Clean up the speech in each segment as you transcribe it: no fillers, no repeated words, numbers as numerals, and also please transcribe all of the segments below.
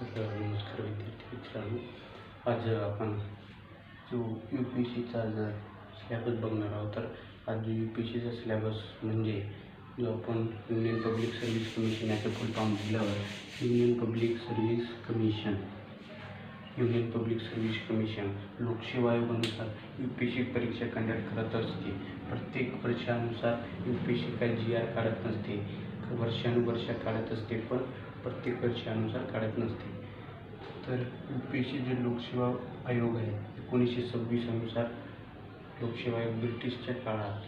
नमस्कार विद्यार्थी मित्रांनो, आज आपण जो UPSCचा सिलेबस बघणार आहोत. तर आज जो UPSCचा सिलेबस म्हणजे जो आपण युनियन पब्लिक सर्व्हिस कमिशन याचं फुल फॉर्म दिल्यावर युनियन पब्लिक सर्व्हिस कमिशन लोकसेवा आयोगानुसार UPSC परीक्षा कंडक्ट करत असते. प्रत्येक वर्षानुसार UPSC काही GR काढत नसते, वर्षानुवर्ष काढत असते, पण प्रत्येक वर्षानुसार काढत नसते. तर UPSC जे लोकसेवा आयोग आहे 1926 अनुसार लोकसेवा आयोग ब्रिटिशच्या काळात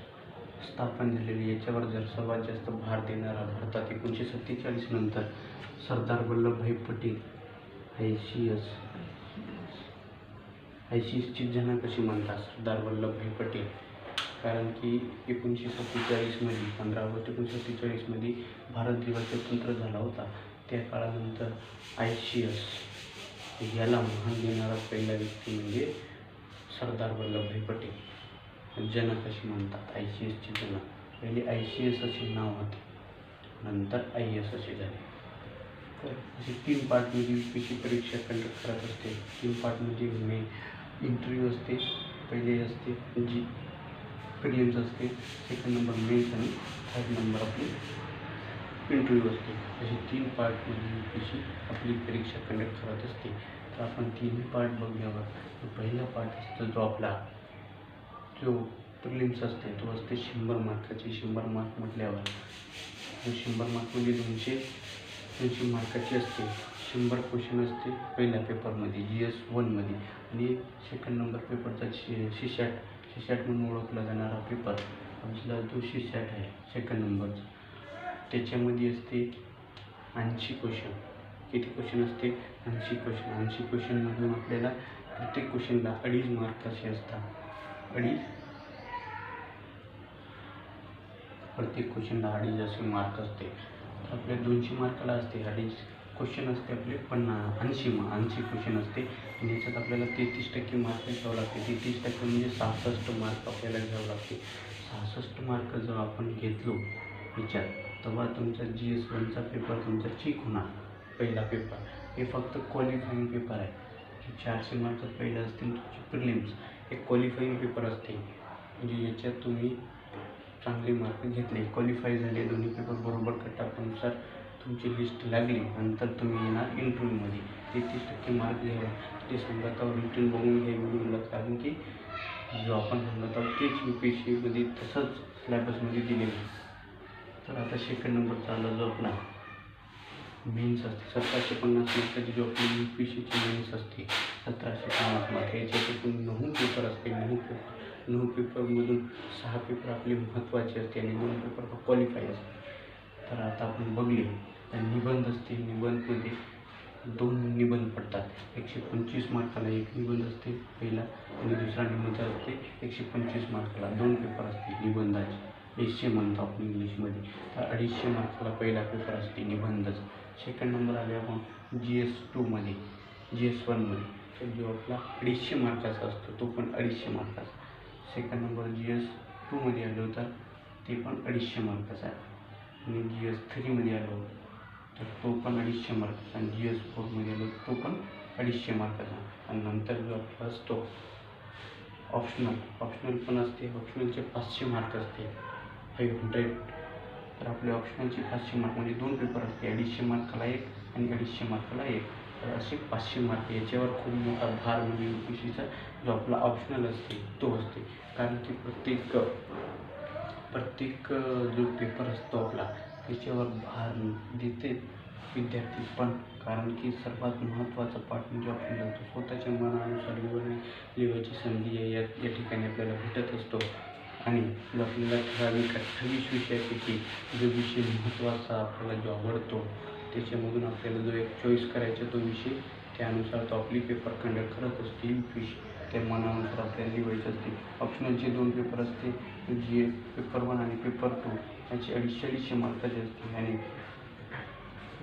स्थापन झालेली. याच्यावर जर सर्वात जास्त भार देणारा भारतात 1947 नंतर सरदार वल्लभभाई पटेल ICSची जनक अशी म्हणतात सरदार वल्लभभाई पटेल. कारण की 1947मध्ये 15 ऑगस्ट 1947मध्ये भारत जेव्हा स्वतंत्र झाला होता त्या काळानंतर ICS याला मान देणारा पहिला व्यक्ती म्हणजे सरदार वल्लभभाई पटेल, जनक अशी म्हणतात. ICSचे जनक. पहिले ICS असे नाव होते, नंतर IS असे झाले. तर असे 3 पार्टमध्ये UPSC परीक्षा कंडक्ट करत असते. 3 पार्टमध्ये इंटरव्ह्यू असते, पहिले असते जी प्रिलिम्स असते, सेकंड नंबर मेन्स आणि थर्ड नंबर आपली इंटरव्ह्यू असते. असे 3 पार्टमध्ये UPSC आपली परीक्षा कंडक्ट करत असते. तर आपण 3 पार्ट बघल्यावर पहिला पार्ट असतो जो आपला जो प्रिलिम्स असते तो असते 100 मार्काची. 100 मार्क म्हटल्यावर 100 मार्कमध्ये 200 मार्काची असते. 100 क्वेश्चन असते पहिल्या पेपरमध्ये GS1मध्ये, आणि सेकंड नंबर पेपरचा CSAT म्हणून ओळखला जाणारा पेपर आपला जो CSAT आहे सेकंड नंबरचा, त्याच्यामध्ये असते 80 क्वेश्चन. किती क्वेश्चन असते? 80 क्वेश्चन. 80 क्वेश्चनमधून आपल्याला प्रत्येक क्वेश्चनला 2.5 मार्क असे असतात. प्रत्येक क्वेश्चनला 2.5 असे मार्क असते. तर आपल्या 200 मार्काला असते 2.5 क्वेश्चन असते आपले 80 क्वेश्चन असते, आणि याच्यात आपल्याला 33% मार्क घ्यावं लागते. 33% म्हणजे 66 मार्क आपल्याला घ्यावं लागते. 66 मार्क जर आपण घेतलो याच्यात तेव्हा तुमचा GS1चा पेपर तुमचा चेक होणार. पहिला पेपर हे फक्त क्वालिफाईंग पेपर आहे. 400 मार्क पहिलं असतील तुमची प्रिलिम्स, एक क्वालिफाईंग पेपर असते. म्हणजे याच्यात तुम्ही चांगले मार्क घेतले, क्वालिफाय झाले, दोन्ही पेपर बरोबर कटानुसार तुमची लिस्ट लागली, नंतर तुम्ही येणार इंटरव्ह्यूमध्ये. 33% मार्क घ्यावा ते सांगत आहोत. रिटर्न बघून घ्या व्हिडिओला, कारण की जो आपण सांगत आहोत तेच UPSCमध्ये तसंच सिलेबसमध्ये दिलेलं. तर आता सेकंड नंबर चालला जो आपला मेन्स असते 1750 मार्काची. जो आपली UPSCची मेन्स असते 1750 मार्क. याच्यातून 9 पेपर असते. 9 पेपरमधून 6 पेपर आपले महत्त्वाचे असते आणि 2 पेपर क्वालिफाय असते. तर आता आपण बघले निबंध असते. निबंधमध्ये 2 निबंध पडतात. 125 मार्काला एक निबंध असते पहिला, आणि दुसरा निबंध असते 125 मार्काला. 2 पेपर असते निबंधाचे, एसे म्हणतो आपण इंग्लिशमध्ये. तर 250 मार्काला पहिला पेपर असते निबंधाचा. सेकंड नंबर आले आपण GS2मध्ये, GS1मध्ये. तर जो आपला 250 मार्काचा असतो तो पण 250 मार्काचा. सेकंड नंबर GS2मध्ये आलो तर ते पण 250 मार्काचा आहे. आणि GS3मध्ये आलो तर तो पण 250 मार्काचा, आणि GS4मध्ये आलो तो पण 250 मार्काचा. आणि नंतर जो आपला असतो ऑप्शनल पण असते. ऑप्शनलचे 500 मार्क असते, 500. तर आपले ऑप्शनलचे 500 मार्क म्हणजे 2 पेपर असते, 250 मार्काला एक आणि 250 मार्काला एक. तर असे 500 मार्क. याच्यावर खूप मोठा भार म्हणजे UPSCचा जो आपला ऑप्शनल असते तो असते. कारण की प्रत्येक जो पेपर असतो आपला त्याच्यावर भार देते विद्यार्थी, पण कारण की सर्वात महत्त्वाचा पार्ट म्हणजे आपल्याला तो स्वतःच्या मनानुसार लिहायची संधी आहे या ठिकाणी आपल्याला भेटत असतो. आणि जो आपल्याला ठराविक 28 विषयापैकी जो विषय महत्त्वाचा आपल्याला जो आवडतो त्याच्यामधून आपल्याला जो एक चॉईस करायचा तो विषय, त्यानुसार तो आपली पेपर कंडक्ट करत असते UPSC. त्या मनानुसार आपल्याला लिहायचं असते. ऑप्शनलचे 2 पेपर असते, जे पेपर 1 आणि पेपर 2 याचे 250 मार्काचे असते. आणि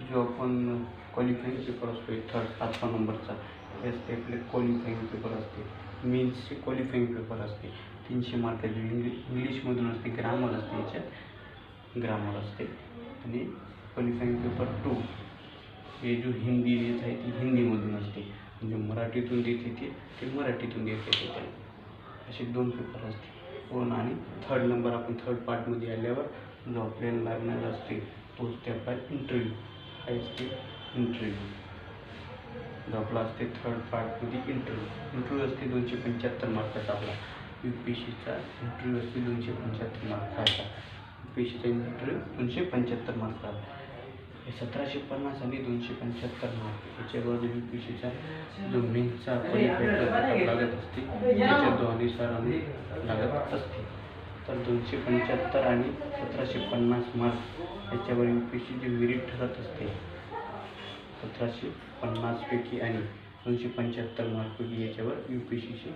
जो आपण क्वालिफाईंग पेपर असतो 5 नंबरचा हे असते आपले क्वालिफाईंग पेपर असते. मेन्सचे क्वालिफाईंग पेपर असते 300 मार्काचे. इंग्लिशमधून असते, ग्रामर असते, याच्यात ग्रामर असते. आणि क्वालिफाईंग पेपर 2 हे जो हिंदी देत आहे ती हिंदीमधून असते, म्हणजे मराठीतून देते ते मराठीतून देते ते. असे 2 पेपर असते. पण आणि थर्ड नंबर आपण थर्ड पार्टमध्ये आल्यावर जो आपल्याला लागणार असते तो स्टेप आहे इंटरव्ह्यू. काय असते? इंटरव्ह्यू. जो आपला असते थर्ड पार्टमध्ये इंटरव्ह्यू असते 275 मार्काचा. आपला UPSCचा इंटरव्ह्यू असते 275 मार्काचा. UPSCचा इंटरव्ह्यू 275 मार्काचा. 1750 आणि 275 मार्क याच्यावर UPSCचा जो मेन्सचा क्वालिफाईड लागत असते त्याच्या अनुसार आम्ही लागत असते. तर 275 आणि 1750 मार्क याच्यावर UPSCची मेरिट ठरत असते. 1750 पैकी आणि 275 मार्कपैकी याच्यावर UPSCची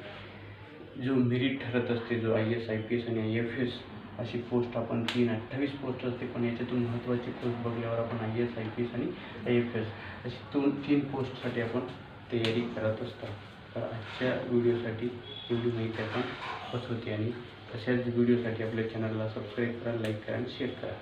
जो मेरिट ठरत असते, जो IAS IPS आणि IFS अशी पोस्ट आपण 28 पोस्ट असते. पण याच्यातून महत्त्वाची पोस्ट बघल्यावर आपण IAS IPS आणि IFS अशी 3 पोस्टसाठी आपण तयारी करत असतो. तर आजच्या व्हिडिओसाठी एवढी माहिती आपण बस होती आणि अशाच व्हिडिओसाठी आपल्या चॅनलला सबस्क्राईब करा, लाईक करा आणि शेअर करा.